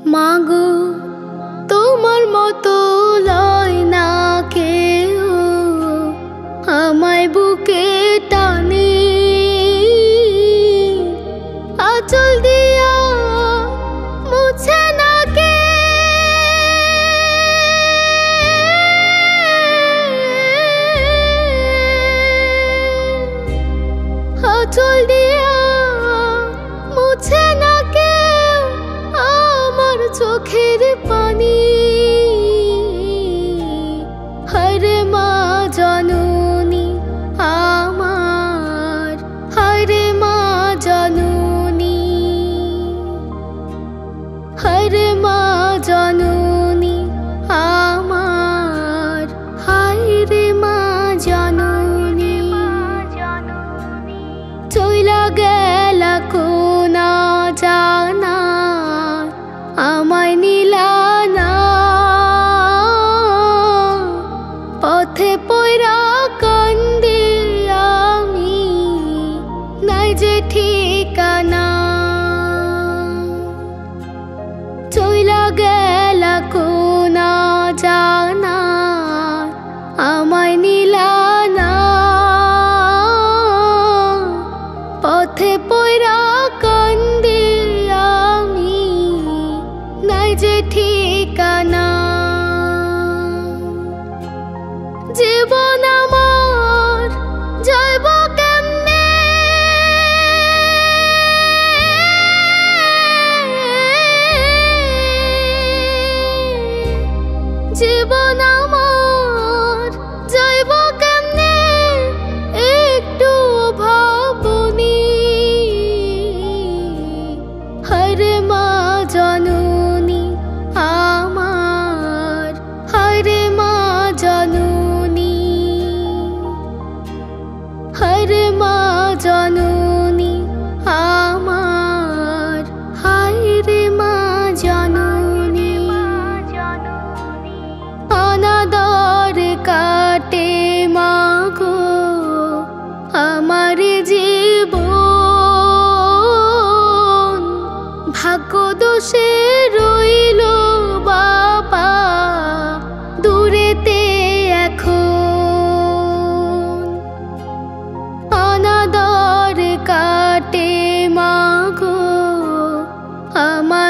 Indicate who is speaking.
Speaker 1: মাগো তোমার মতো লয় না কেউ আমায় বুকে টানে আঁচল দিয়া মুছে না কে আঁচল দিয়া মুছে না কেউ আমার চোখের পানি হরে মা জননী আমার হরে মা জননী হরে মা জননী আমার হরে মা জননী চইলা গেলা কোনা জানা আমায় নিলা না পথে পয়রা কান্দি আমি নাই যে ঠিকানা চইলা গেলা কোনা জানা আমায় নিলা না পথে পয়রা কান্দি আমি নাই যে ঠিকানা জীবন আমার যাইব কেমনে জীবন আমার যাইব কেমনে একটু ভাবনি হরে মা জননী আমার হরে মা জননী হরে মা জননী আমার হরে মা জননী অনাদর কাটে মাগো আমার জীবন ভাগ্য দোষে রইল বাবা দূরেতে এখন অনাদর কাটে মাগো আমার